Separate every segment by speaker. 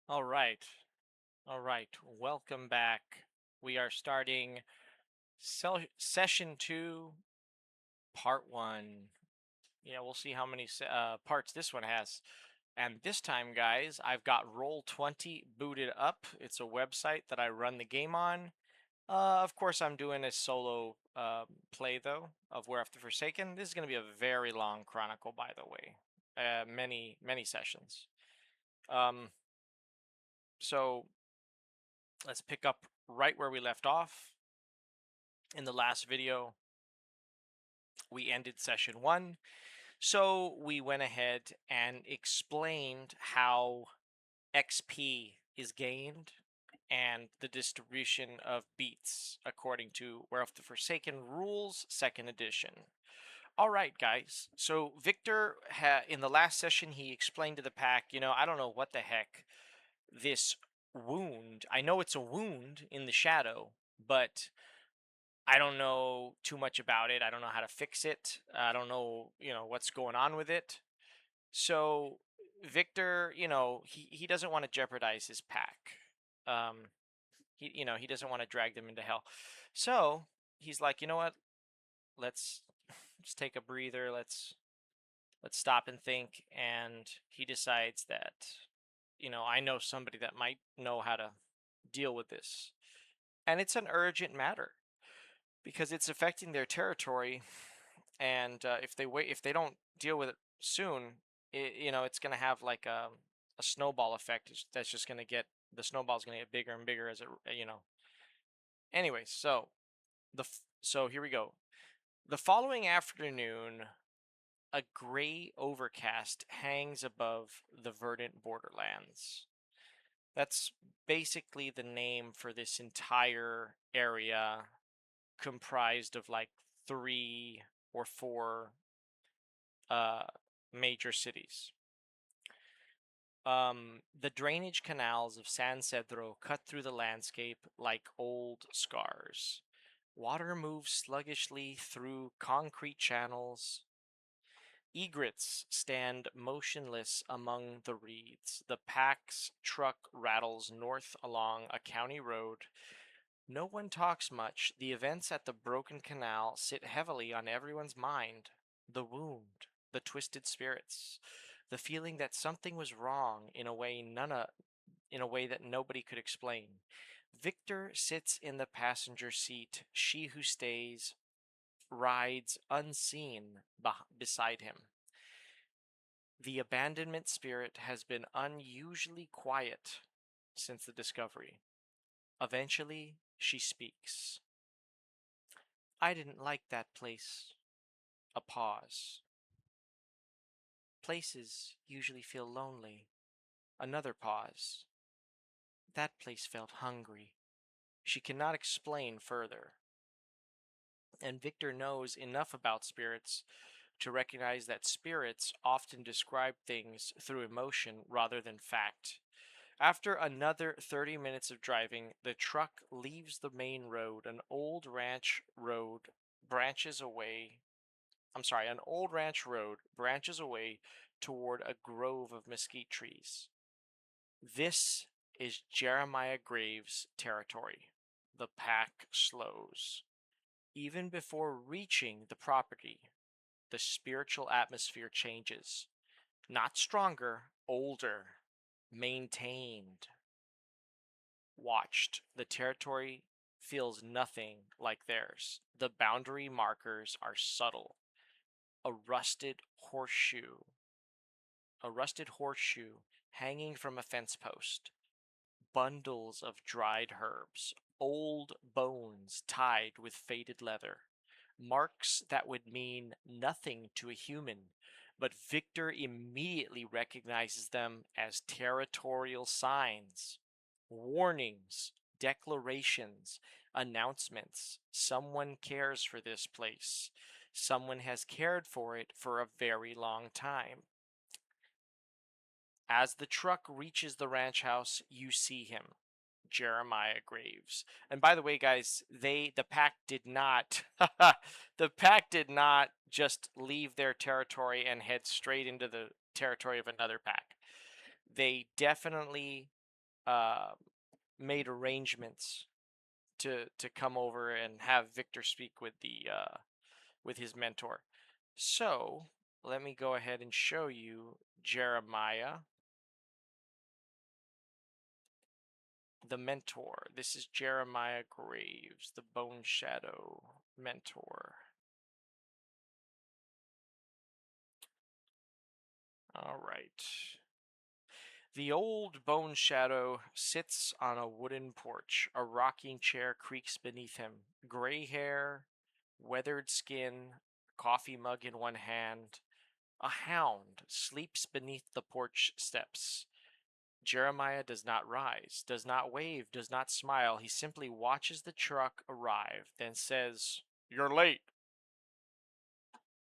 Speaker 1: All right. All right. Welcome back. We are starting session 2, part 1. Yeah, we'll see how many parts this one has. And this time, guys, I've got Roll20 booted up. It's a website that I run the game on. Of course, I'm doing a solo play, though, of Werewolf the Forsaken. This is going to be a very long chronicle, by the way. Many sessions. So let's pick up right where we left off. In the last video, we ended session 1. So we went ahead and explained how XP is gained and the distribution of beats according to Werewolf the Forsaken Rules 2nd edition. All right, guys. So Victor, in the last session, he explained to the pack, I don't know what the heck this wound. I know it's a wound in the shadow, but I don't know too much about it. I don't know how to fix it. I don't know, what's going on with it. So Victor, he doesn't want to jeopardize his pack. He doesn't want to drag them into hell. So he's like, you know what? Let's just take a breather. Let's stop and think. And he decides that, I know somebody that might know how to deal with this. And it's an urgent matter because it's affecting their territory, and if they don't deal with it soon, it's going to have like a snowball effect. That's just going to get the snowball's going to get bigger and bigger as it. Anyway, so here we go. The following afternoon, a gray overcast hangs above the verdant borderlands. That's basically the name for this entire area, comprised of like 3 or 4 major cities. The drainage canals of San Cedro cut through the landscape like old scars. Water moves sluggishly through concrete channels. Egrets stand motionless among the reeds. The pack's truck rattles north along a county road. No one talks much. The events at the broken canal sit heavily on everyone's mind. The wound, the twisted spirits, the feeling that something was wrong in a way that nobody could explain. Victor sits in the passenger seat. She who stays rides unseen beside him. The abandonment spirit has been unusually quiet since the discovery. Eventually, she speaks. I didn't like that place. A pause. Places usually feel lonely. Another pause. That place felt hungry. She cannot explain further. And Victor knows enough about spirits to recognize that spirits often describe things through emotion rather than fact. After another 30 minutes of driving, the truck leaves the main road. An old ranch road branches away toward a grove of mesquite trees. This is Jeremiah Graves' territory. The pack slows. Even before reaching the property, the spiritual atmosphere changes. Not stronger, older, maintained, watched. The territory feels nothing like theirs. The boundary markers are subtle. A rusted horseshoe hanging from a fence post. Bundles of dried herbs, old bones tied with faded leather. Marks that would mean nothing to a human, But Victor immediately recognizes them as territorial signs, warnings, declarations, announcements. Someone cares for this place. Someone has cared for it for a very long time. As the truck reaches the ranch house, you see him, Jeremiah Graves. And by the way, guys, the pack did not the pack did not just leave their territory and head straight into the territory of another pack. They definitely uh, made arrangements to come over and have Victor speak with the with his mentor. So let me go ahead and show you Jeremiah, the mentor. This is Jeremiah Graves, the Bone Shadow mentor. All right. The old Bone Shadow sits on a wooden porch. A rocking chair creaks beneath him. Gray hair, weathered skin, coffee mug in one hand. A hound sleeps beneath the porch steps. Jeremiah does not rise, does not wave, does not smile. He simply watches the truck arrive, then says, "You're late.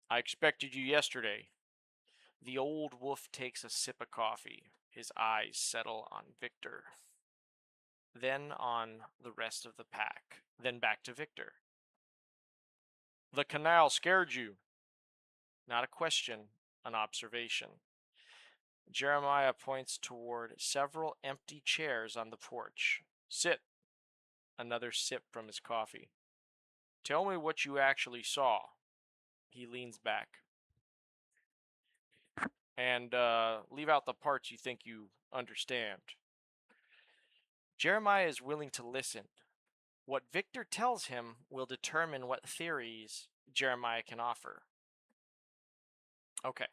Speaker 1: I expected you yesterday." The old wolf takes a sip of coffee. His eyes settle on Victor, then on the rest of the pack, then back to Victor. "The canal scared you." Not a question, an observation. Jeremiah points toward several empty chairs on the porch. "Sit." Another sip from his coffee. "Tell me what you actually saw." He leans back. "And leave out the parts you think you understand." Jeremiah is willing to listen. What Victor tells him will determine what theories Jeremiah can offer. Okay.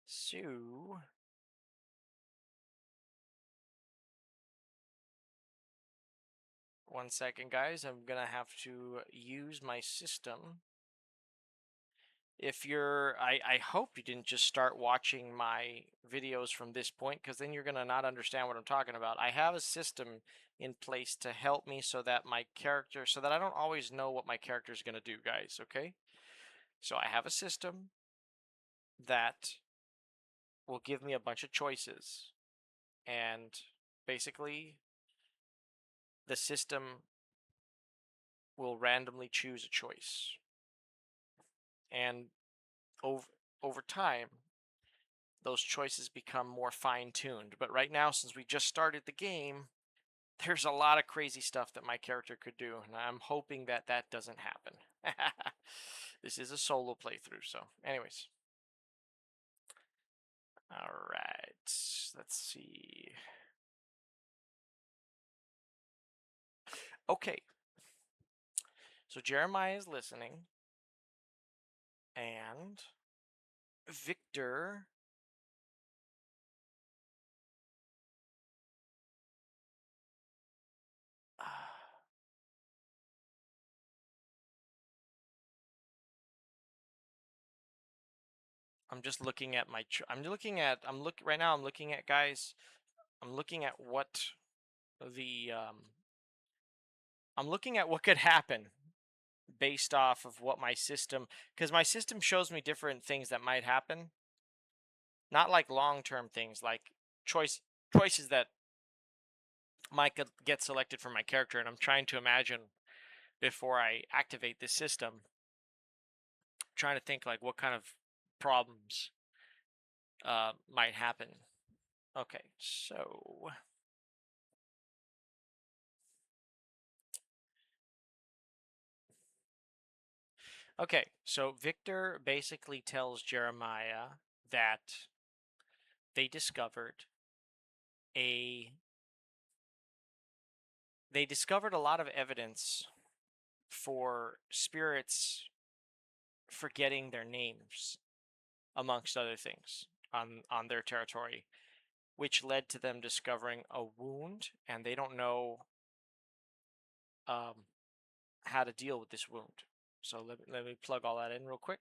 Speaker 1: So, one second, guys. I'm going to have to use my system. If you're, I hope you didn't just start watching my videos from this point, because then you're going to not understand what I'm talking about. I have a system in place to help me so that I don't always know what my character is going to do, guys, okay? So I have a system that will give me a bunch of choices. And basically, the system will randomly choose a choice. And over time, those choices become more fine-tuned. But right now, since we just started the game, there's a lot of crazy stuff that my character could do, and I'm hoping that that doesn't happen. This is a solo playthrough, so anyways. All right, let's see. Okay, so Jeremiah is listening, and Victor I'm just looking at my right now I'm looking at, guys, I'm looking at what the I'm looking at what could happen based off of what my system, because my system shows me different things that might happen, not like long-term things, like choices that might get selected for my character, and I'm trying to imagine before I activate this system, trying to think like what kind of problems might happen. Okay, so Victor basically tells Jeremiah that they discovered a a lot of evidence for spirits forgetting their names, amongst other things, on their territory, which led to them discovering a wound, and they don't know how to deal with this wound. So let me plug all that in real quick.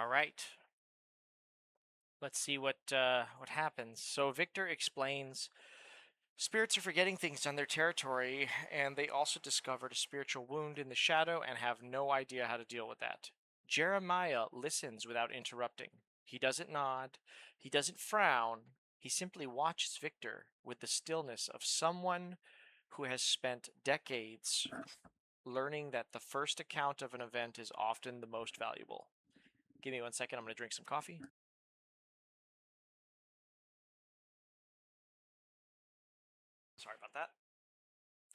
Speaker 1: All right. Let's see what happens. So Victor explains spirits are forgetting things on their territory, and they also discovered a spiritual wound in the shadow and have no idea how to deal with that. Jeremiah listens without interrupting. He doesn't nod, he doesn't frown, he simply watches Victor with the stillness of someone who has spent decades learning that the first account of an event is often the most valuable. Give me 1 second, I'm going to drink some coffee. Sorry about that.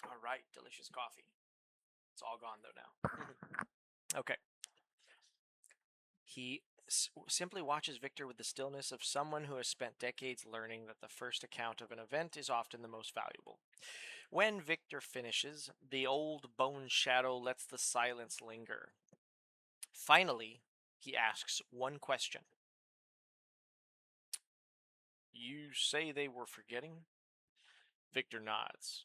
Speaker 1: All right, delicious coffee. It's all gone though now. Okay. He simply watches Victor with the stillness of someone who has spent decades learning that the first account of an event is often the most valuable. When Victor finishes, the old bone shadow lets the silence linger. Finally, he asks one question. You say they were forgetting? Victor nods.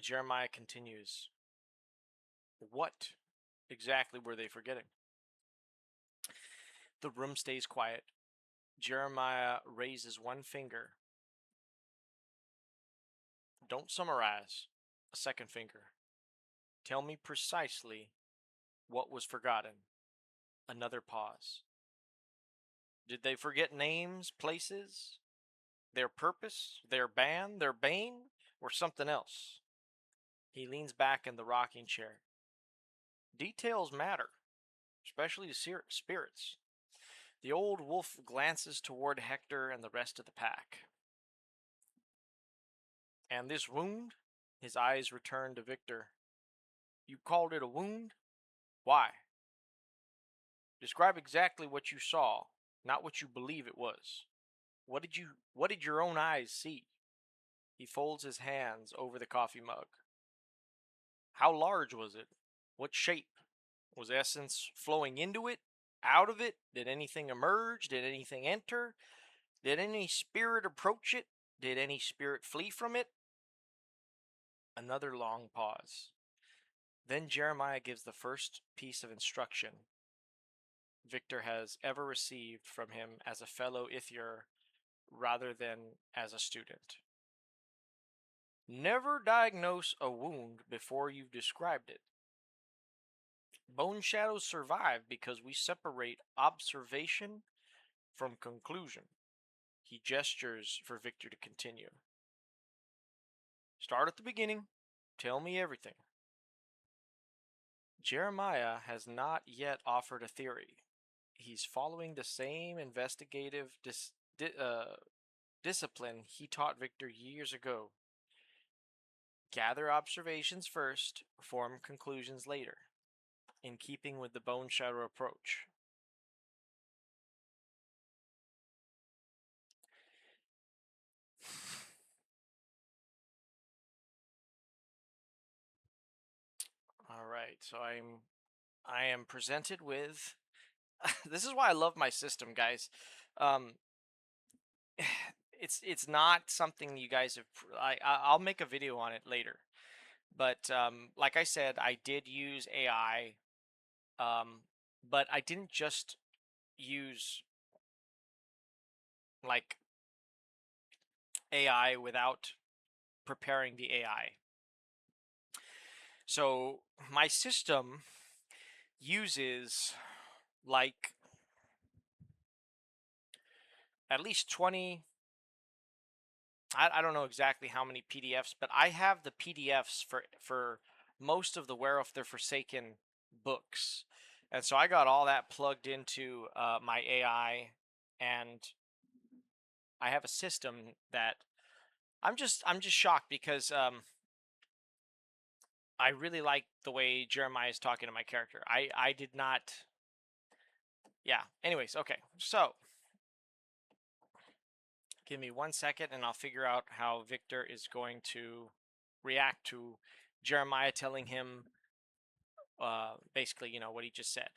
Speaker 1: Jeremiah continues. What exactly were they forgetting? The room stays quiet. Jeremiah raises one finger. Don't summarize. A second finger. Tell me precisely what was forgotten. Another pause. Did they forget names, places, their purpose, their band, their bane, or something else? He leans back in the rocking chair. Details matter, especially to spirits. The old wolf glances toward Hector and the rest of the pack. And this wound? His eyes return to Victor. You called it a wound? Why? Describe exactly what you saw, not what you believe it was. What did your own eyes see? He folds his hands over the coffee mug. How large was it? What shape? Was essence flowing into it? Out of it? Did anything emerge? Did anything enter? Did any spirit approach it? Did any spirit flee from it? Another long pause. Then Jeremiah gives the first piece of instruction Victor has ever received from him as a fellow Ithier rather than as a student. Never diagnose a wound before you've described it. Bone shadows survive because we separate observation from conclusion. He gestures for Victor to continue. Start at the beginning. Tell me everything. Jeremiah has not yet offered a theory. He's following the same investigative discipline he taught Victor years ago. Gather observations first, form conclusions later, in keeping with the bone shadow approach. All right, so I am presented with. This is why I love my system, guys. Um, it's not something you guys have. I'll make a video on it later, but like I said, I did use AI, but I didn't just use like AI without preparing the AI. So my system uses like at least 20. I don't know exactly how many PDFs, but I have the PDFs for most of the Werewolf the Forsaken books. And so I got all that plugged into my AI, and I have a system that I'm just shocked because I really like the way Jeremiah is talking to my character. I did not. Yeah. Anyways, okay. So give me 1 second, and I'll figure out how Victor is going to react to Jeremiah telling him basically, what he just said.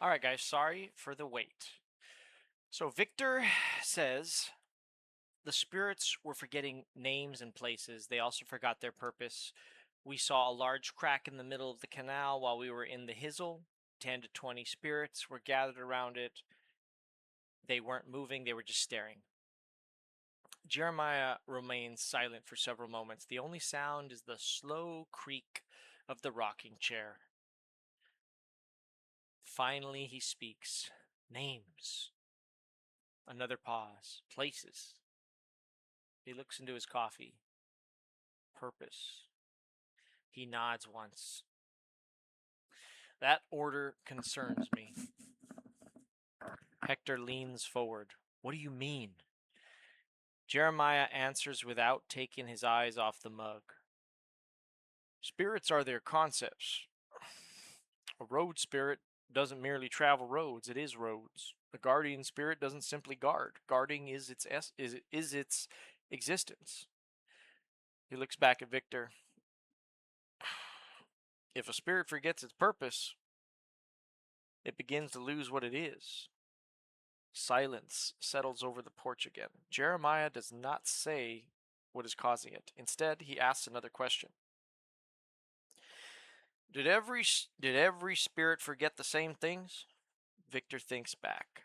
Speaker 1: All right, guys. Sorry for the wait. So Victor says the spirits were forgetting names and places. They also forgot their purpose. We saw a large crack in the middle of the canal while we were in the hizzle. 10 to 20 spirits were gathered around it. They weren't moving, they were just staring. Jeremiah remains silent for several moments. The only sound is the slow creak of the rocking chair. Finally, he speaks. Names. Another pause. Places. He looks into his coffee. Purpose. He nods once. That order concerns me. Hector leans forward. What do you mean? Jeremiah answers without taking his eyes off the mug. Spirits are their concepts. A road spirit doesn't merely travel roads, it is roads. A guardian spirit doesn't simply guard. Guarding is its existence. He looks back at Victor. If a spirit forgets its purpose, it begins to lose what it is. Silence settles over the porch again. Jeremiah does not say what is causing it. Instead, he asks another question. Did every spirit forget the same things? Victor thinks back.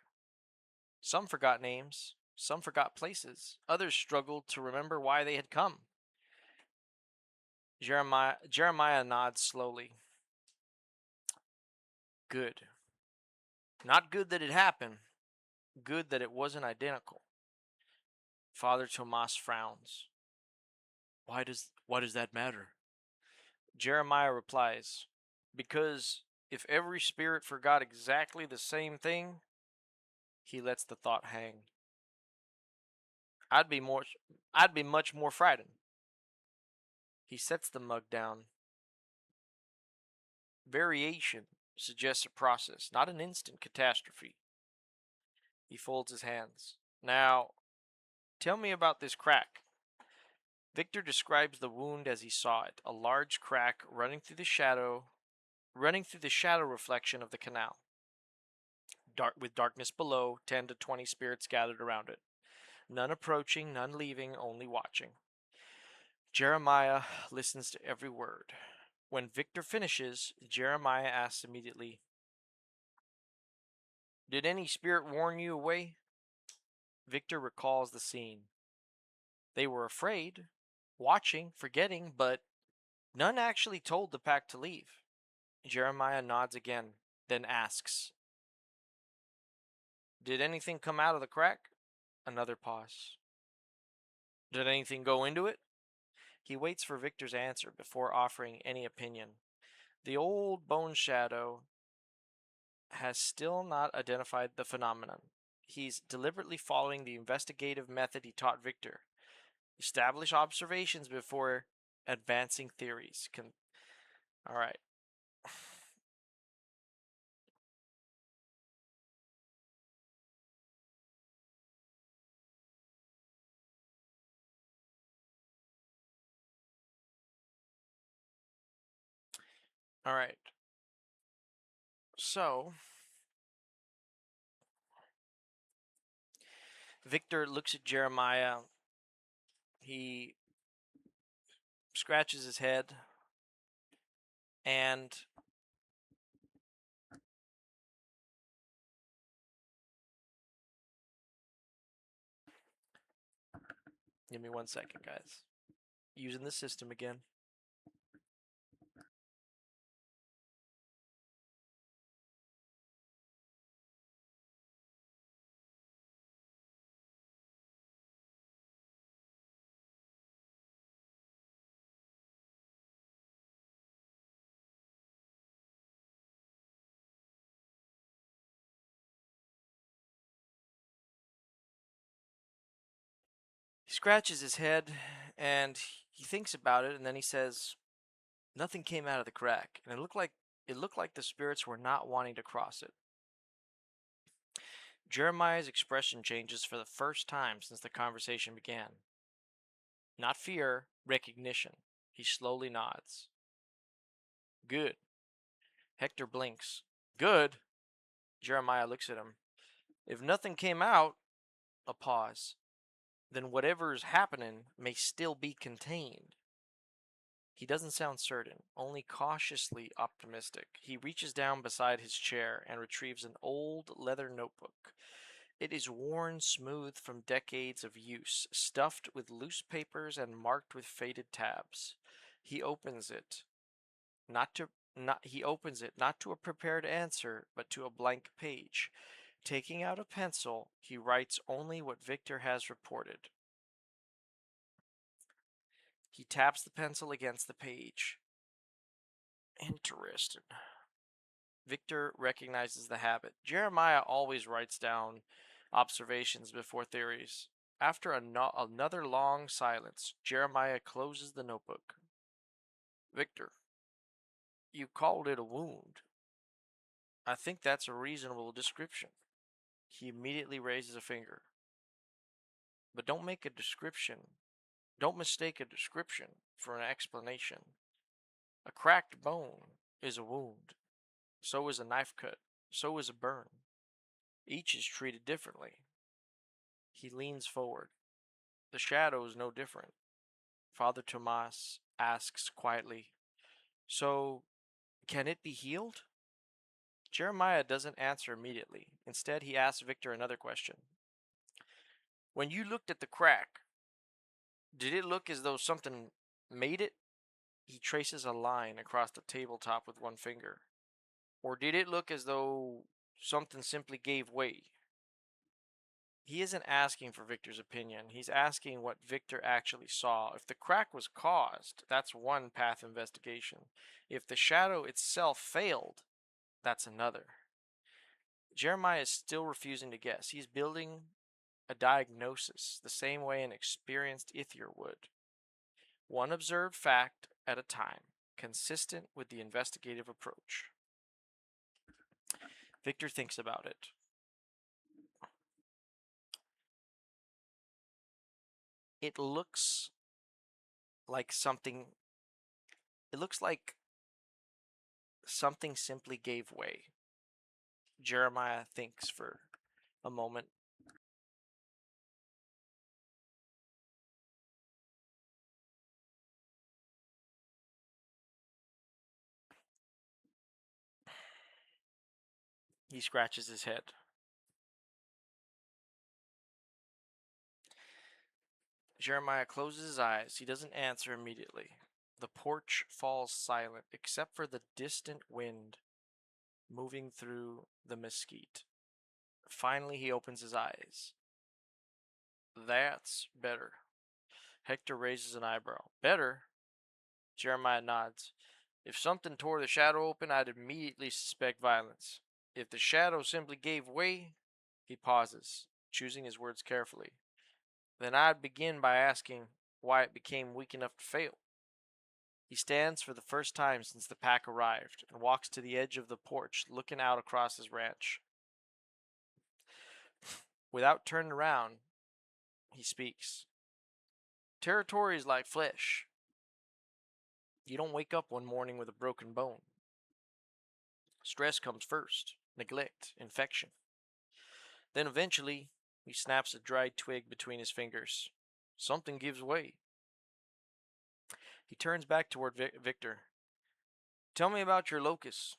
Speaker 1: Some forgot names, some forgot places, others struggled to remember why they had come. Jeremiah nods slowly. Good. Not good that it happened, good that it wasn't identical. Father Tomas frowns. Why does that matter? Jeremiah replies, because if every spirit forgot exactly the same thing, he lets the thought hang. I'd be much more frightened. He sets the mug down. Variation suggests a process, not an instant catastrophe. He folds his hands. Now, tell me about this crack. Victor describes the wound as he saw it, a large crack running through the shadow reflection of the canal. With darkness below, 10 to 20 spirits gathered around it. None approaching, none leaving, only watching. Jeremiah listens to every word. When Victor finishes, Jeremiah asks immediately, Did any spirit warn you away? Victor recalls the scene. They were afraid, watching, forgetting, but none actually told the pack to leave. Jeremiah nods again, then asks, Did anything come out of the crack? Another pause. Did anything go into it? He waits for Victor's answer before offering any opinion. The old bone shadow has still not identified the phenomenon. He's deliberately following the investigative method he taught Victor. Establish observations before advancing theories. All right. All right. So, Victor looks at Jeremiah. He scratches his head and give me 1 second, guys. Using the system again. He scratches his head and he thinks about it, and then he says, "Nothing came out of the crack, and it looked like the spirits were not wanting to cross it." Jeremiah's expression changes for the first time since the conversation began. Not fear, recognition. He slowly nods. Good. Hector blinks. Good? Jeremiah looks at him. If nothing came out, a pause, then whatever's happening may still be contained. He doesn't sound certain, only cautiously optimistic. He reaches down beside his chair and retrieves an old leather notebook. It is worn smooth from decades of use, stuffed with loose papers and marked with faded tabs. He opens it, not to he opens it not to a prepared answer, but to a blank page. Taking out a pencil, he writes only what Victor has reported. He taps the pencil against the page. Interesting. Victor recognizes the habit. Jeremiah always writes down observations before theories. After another long silence, Jeremiah closes the notebook. Victor, you called it a wound. I think that's a reasonable description. He immediately raises a finger. But don't mistake a description for an explanation. A cracked bone is a wound. So is a knife cut. So is a burn. Each is treated differently. He leans forward. The shadow is no different. Father Tomas asks quietly, So, can it be healed? Jeremiah doesn't answer immediately. Instead, he asks Victor another question. When you looked at the crack, did it look as though something made it? He traces a line across the tabletop with one finger. Or did it look as though something simply gave way? He isn't asking for Victor's opinion. He's asking what Victor actually saw. If the crack was caused, that's one path investigation. If the shadow itself failed, that's another. Jeremiah is still refusing to guess. He's building a diagnosis the same way an experienced Ithier would. One observed fact at a time, consistent with the investigative approach. Victor thinks about it. It looks like something. It looks like something simply gave way. Jeremiah thinks for a moment. He scratches his head. Jeremiah closes his eyes. He doesn't answer immediately. The porch falls silent, except for the distant wind moving through the mesquite. Finally, he opens his eyes. That's better. Hector raises an eyebrow. Better? Jeremiah nods. If something tore the shadow open, I'd immediately suspect violence. If the shadow simply gave way, he pauses, choosing his words carefully. Then I'd begin by asking why it became weak enough to fail. He stands for the first time since the pack arrived and walks to the edge of the porch, looking out across his ranch. Without turning around, he speaks. Territory is like flesh. You don't wake up one morning with a broken bone. Stress comes first, neglect, infection. Then eventually, he snaps a dried twig between his fingers. Something gives way. He turns back toward Victor. Tell me about your locust.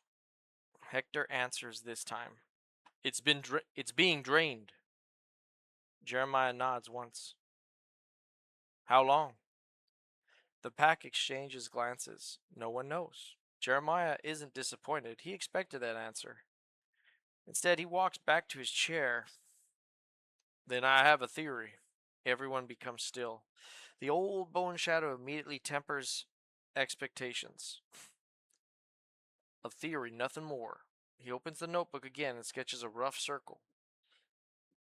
Speaker 1: Hector answers this time. It's being drained. Jeremiah nods once. How long? The pack exchanges glances. No one knows. Jeremiah isn't disappointed. He expected that answer. Instead, he walks back to his chair. Then I have a theory. Everyone becomes still. The old bone shadow immediately tempers expectations. A theory, nothing more. He opens the notebook again and sketches a rough circle.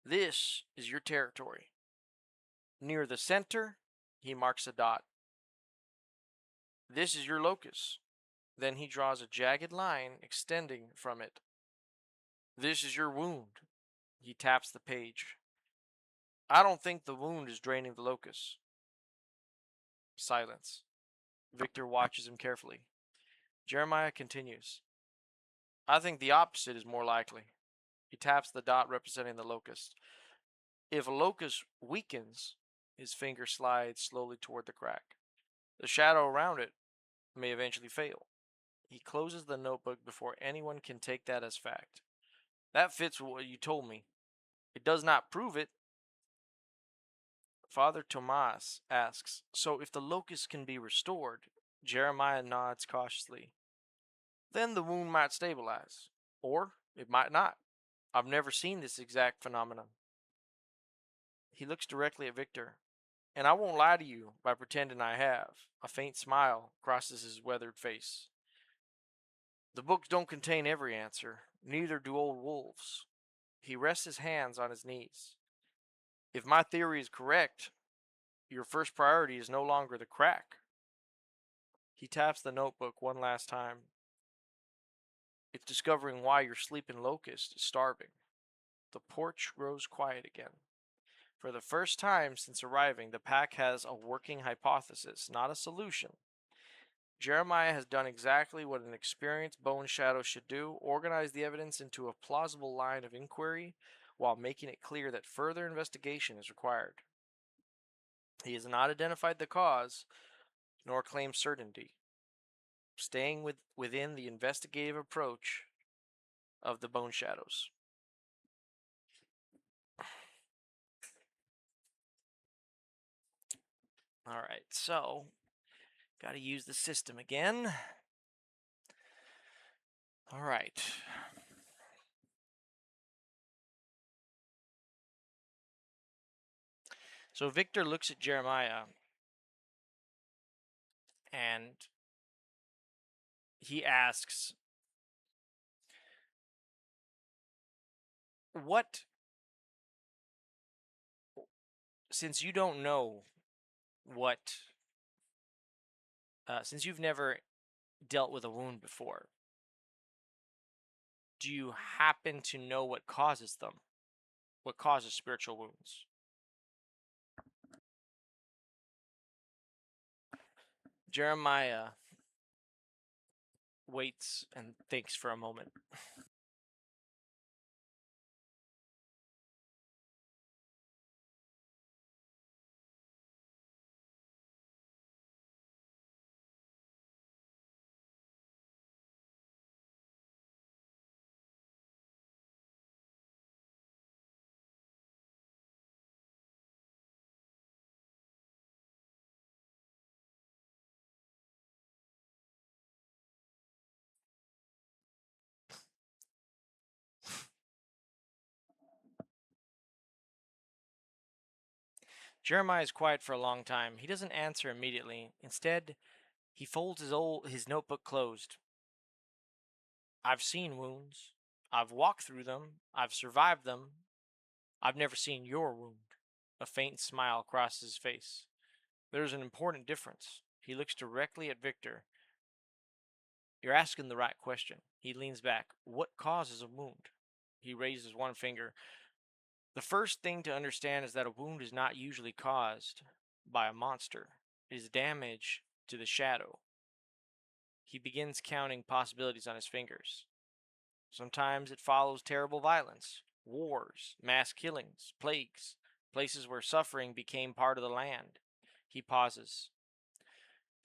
Speaker 1: This is your territory. Near the center, he marks a dot. This is your locus. Then he draws a jagged line extending from it. This is your wound. He taps the page. I don't think the wound is draining the locus. Silence. Victor watches him carefully. Jeremiah continues. I think the opposite is more likely. He taps the dot representing the locust. If a locust weakens, his finger slides slowly toward the crack. The shadow around it may eventually fail. He closes the notebook before anyone can take that as fact. That fits with what you told me. It does not prove it. Father Tomas asks, so if the locust can be restored, Jeremiah nods cautiously. Then the wound might stabilize. Or it might not. I've never seen this exact phenomenon. He looks directly at Victor. And I won't lie to you by pretending I have. A faint smile crosses his weathered face. The books don't contain every answer. Neither do old wolves. He rests his hands on his knees. If my theory is correct, your first priority is no longer the crack. He taps the notebook one last time. It's discovering why your sleeping locust is starving. The porch grows quiet again. For the first time since arriving, the pack has a working hypothesis, not a solution. Jeremiah has done exactly what an experienced bone shadow should do, organize the evidence into a plausible line of inquiry while making it clear that further investigation is required. He has not identified the cause, nor claimed certainty, staying within the investigative approach of the bone shadows. Alright, so gotta use the system again. Alright. So Victor looks at Jeremiah and he asks, what, since you don't know what, since you've never dealt with a wound before, do you happen to know what causes them? What causes spiritual wounds? Jeremiah waits and thinks for a moment. Jeremiah is quiet for a long time. He doesn't answer immediately. Instead, he folds his notebook closed. I've seen wounds. I've walked through them. I've survived them. I've never seen your wound. A faint smile crosses his face. There's an important difference. He looks directly at Victor. You're asking the right question. He leans back. What causes a wound? He raises one finger. The first thing to understand is that a wound is not usually caused by a monster. It is damage to the shadow. He begins counting possibilities on his fingers. Sometimes it follows terrible violence, wars, mass killings, plagues, places where suffering became part of the land. He pauses.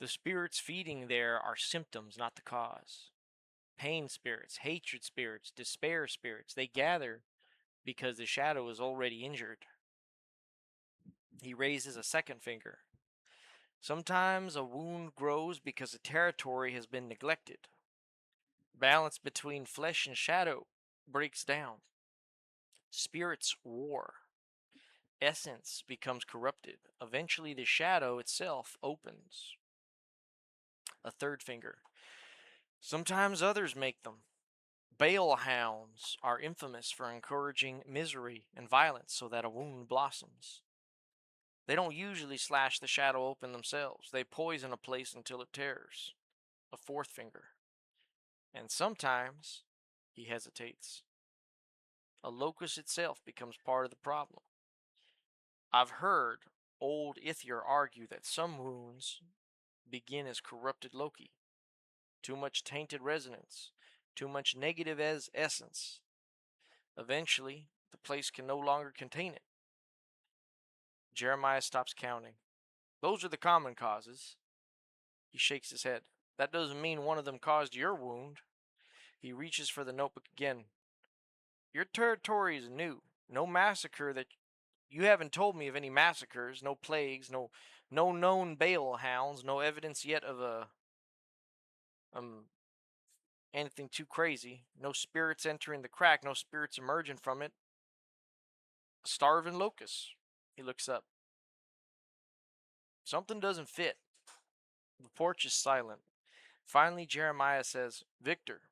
Speaker 1: The spirits feeding there are symptoms, not the cause. Pain spirits, hatred spirits, despair spirits, they gather because the shadow is already injured. He raises a second finger. Sometimes a wound grows because a territory has been neglected. Balance between flesh and shadow breaks down. Spirits war. Essence becomes corrupted. Eventually, the shadow itself opens. A third finger. Sometimes others make them. Bale hounds are infamous for encouraging misery and violence so that a wound blossoms. They don't usually slash the shadow open themselves. They poison a place until it tears. A fourth finger. And sometimes, he hesitates, a locust itself becomes part of the problem. I've heard old Ithier argue that some wounds begin as corrupted Loki. Too much tainted resonance, too much negative as essence. Eventually, the place can no longer contain it. Jeremiah stops counting. Those are the common causes. He shakes his head. That doesn't mean one of them caused your wound. He reaches for the notebook again. Your territory is new. No massacre that you haven't told me of any massacres, no plagues, no known bale hounds, no evidence yet of anything too crazy. No spirits entering the crack, no spirits emerging from it. A starving locust. He looks up. Something doesn't fit. The porch is silent. Finally, Jeremiah says, Victor,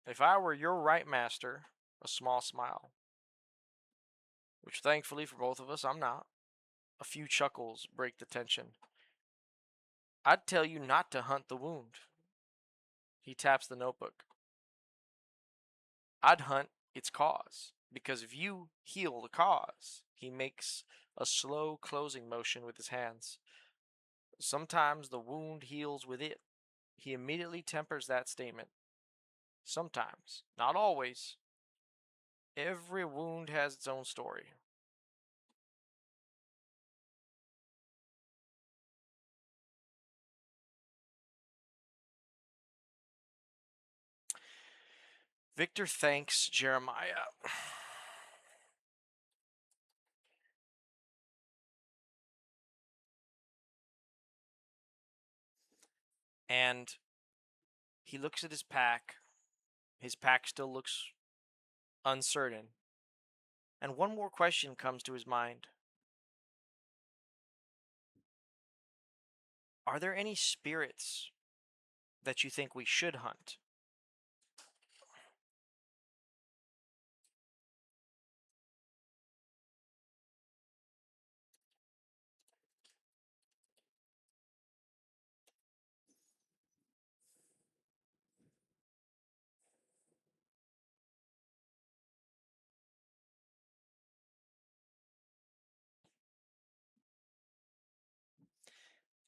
Speaker 1: if I were your right master, a small smile, which thankfully for both of us, I'm not. A few chuckles break the tension. I'd tell you not to hunt the wound. He taps the notebook. I'd hunt its cause, because if you heal the cause, he makes a slow closing motion with his hands. Sometimes the wound heals with it. He immediately tempers that statement. Sometimes, not always. Every wound has its own story. Victor thanks Jeremiah. And he looks at his pack. His pack still looks uncertain. And one more question comes to his mind. Are there any spirits that you think we should hunt?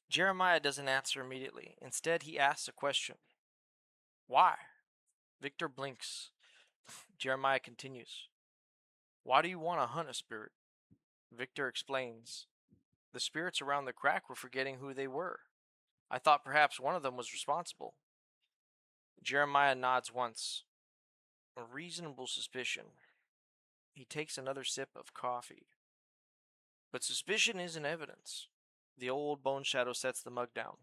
Speaker 1: Jeremiah doesn't answer immediately. Instead, he asks a question. Why? Victor blinks. Jeremiah continues. Why do you want to hunt a spirit? Victor explains. The spirits around the crack were forgetting who they were. I thought perhaps one of them was responsible. Jeremiah nods once. A reasonable suspicion. He takes another sip of coffee. But suspicion isn't evidence. The old bone shadow sets the mug down.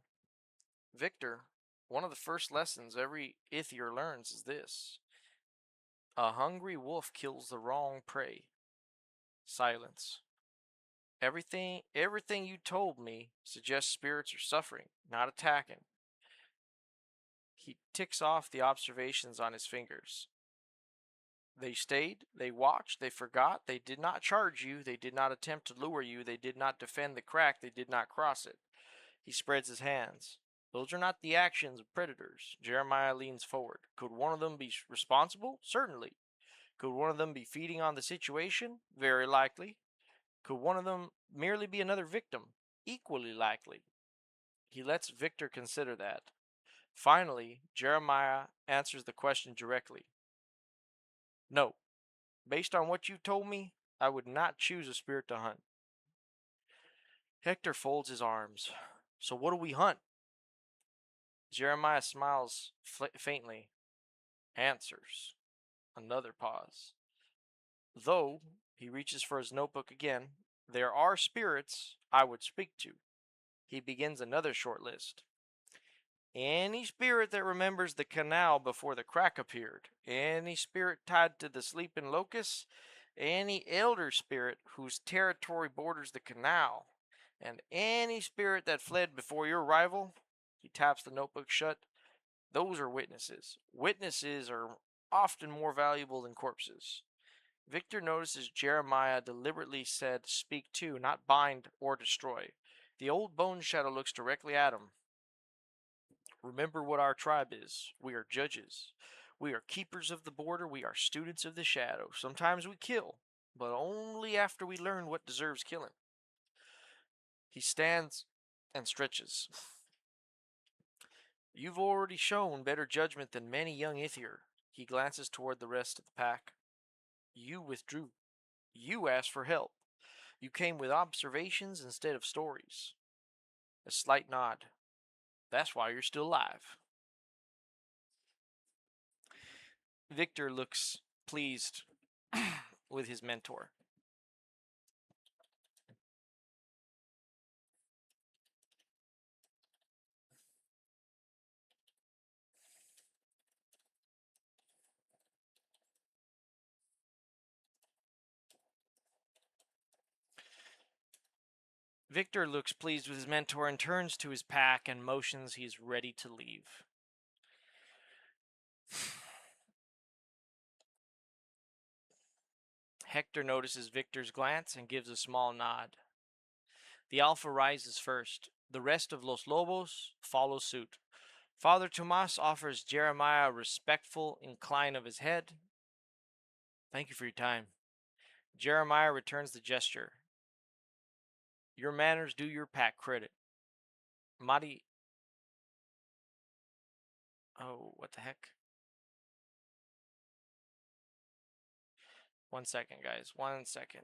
Speaker 1: Victor, one of the first lessons every Ithier learns is this. A hungry wolf kills the wrong prey. Silence. Everything you told me suggests spirits are suffering, not attacking. He ticks off the observations on his fingers. They stayed, they watched, they forgot, they did not charge you, they did not attempt to lure you, they did not defend the crack, they did not cross it. He spreads his hands. Those are not the actions of predators. Jeremiah leans forward. Could one of them be responsible? Certainly. Could one of them be feeding on the situation? Very likely. Could one of them merely be another victim? Equally likely. He lets Victor consider that. Finally, Jeremiah answers the question directly. No. Based on what you told me, I would not choose a spirit to hunt. Hector folds his arms. So what do we hunt? Jeremiah smiles faintly. Answers. Another pause. Though, he reaches for his notebook again, there are spirits I would speak to. He begins another short list. Any spirit that remembers the canal before the crack appeared, any spirit tied to the sleeping locusts, any elder spirit whose territory borders the canal, and any spirit that fled before your arrival. He taps the notebook shut. Those are witnesses. Witnesses are often more valuable than corpses. Victor notices Jeremiah deliberately said speak to, not bind or destroy. The old bone shadow looks directly at him. Remember what our tribe is. We are judges. We are keepers of the border. We are students of the shadow. Sometimes we kill, but only after we learn what deserves killing. He stands and stretches. You've already shown better judgment than many young Ithier. He glances toward the rest of the pack. You withdrew. You asked for help. You came with observations instead of stories. A slight nod. That's why you're still alive. Victor looks pleased with his mentor. Victor looks pleased with his mentor and turns to his pack and motions he's ready to leave. Hector notices Victor's glance and gives a small nod. The Alpha rises first. The rest of Los Lobos follow suit. Father Tomas offers Jeremiah a respectful incline of his head. Thank you for your time. Jeremiah returns the gesture. Your manners do your pack credit. Madi. Oh, what the heck? 1 second, guys. 1 second.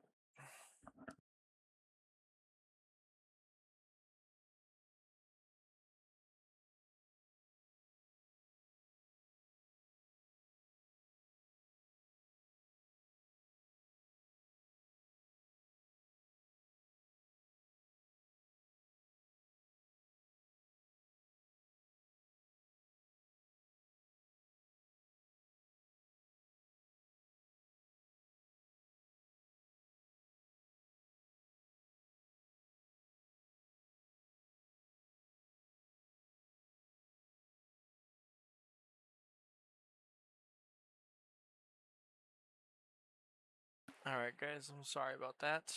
Speaker 1: Alright, guys. I'm sorry about that.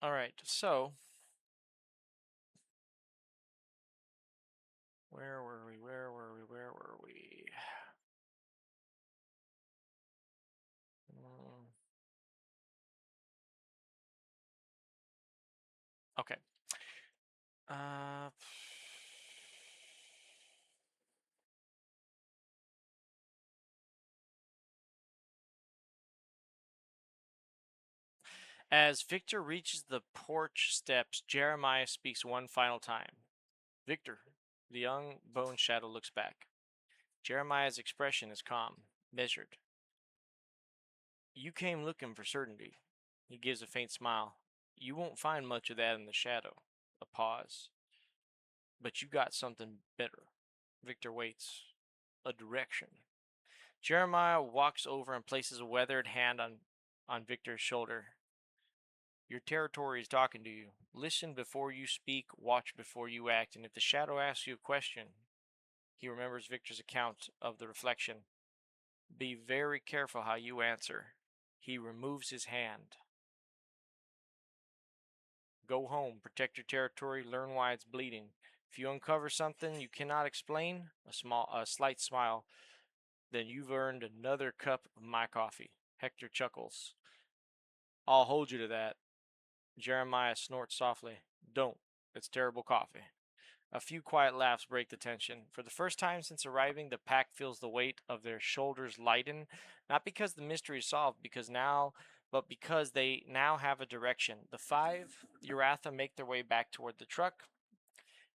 Speaker 1: Alright, so. Where were we? Where were we? Where were we? Mm, okay. Uh, as Victor reaches the porch steps, Jeremiah speaks one final time. Victor, the young bone shadow looks back. Jeremiah's expression is calm, measured. You came looking for certainty. He gives a faint smile. You won't find much of that in the shadow. A pause. But you got something better. Victor waits. A direction. Jeremiah walks over and places a weathered hand on on Victor's shoulder. Your territory is talking to you. Listen before you speak, watch before you act, and if the shadow asks you a question, he remembers Victor's account of the reflection. Be very careful how you answer. He removes his hand. Go home, protect your territory, learn why it's bleeding. If you uncover something you cannot explain, a slight smile, then you've earned another cup of my coffee. Hector chuckles. I'll hold you to that. Jeremiah snorts softly. Don't. It's terrible coffee. A few quiet laughs break the tension. For the first time since arriving, the pack feels the weight of their shoulders lighten, not because the mystery is solved, but because they now have a direction. The five Uratha make their way back toward the truck.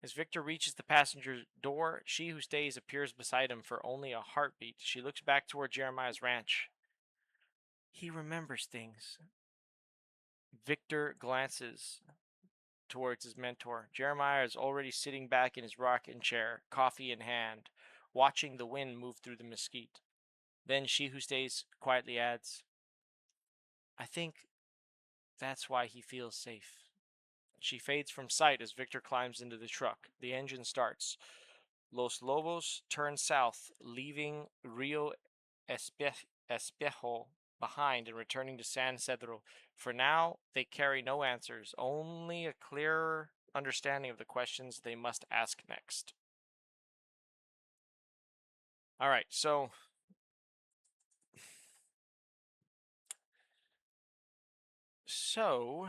Speaker 1: As Victor reaches the passenger door, she who stays appears beside him for only a heartbeat. She looks back toward Jeremiah's ranch. He remembers things. Victor glances towards his mentor. Jeremiah is already sitting back in his rocking chair, coffee in hand, watching the wind move through the mesquite. Then she who stays quietly adds, I think that's why he feels safe. She fades from sight as Victor climbs into the truck. The engine starts. Los Lobos turn south, leaving Rio Espejo behind and returning to San Cedro. For now, they carry no answers, only a clearer understanding of the questions they must ask next. All right, so all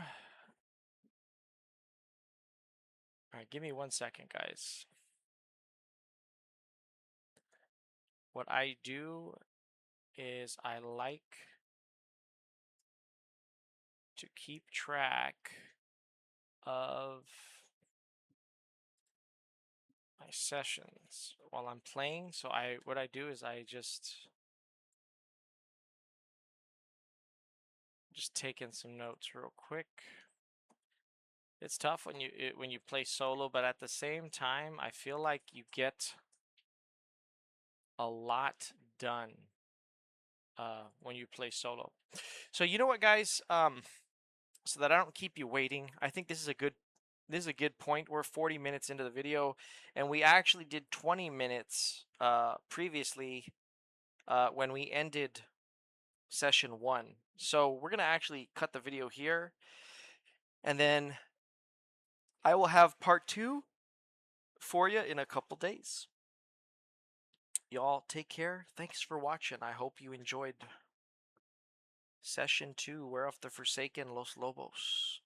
Speaker 1: right, give me 1 second, guys. What I do is I like to keep track of my sessions while I'm playing. So what I do is I just take in some notes real quick. It's tough when you play solo, but at the same time, I feel like you get a lot done when you play solo. So you know what, guys? So that I don't keep you waiting, I think this is a good point. We're 40 minutes into the video, and we actually did 20 minutes previously when we ended session 1. So we're gonna actually cut the video here, and then I will have part 2 for you in a couple days. Y'all take care. Thanks for watching. I hope you enjoyed session 2, Werewolf the Forsaken, Los Lobos.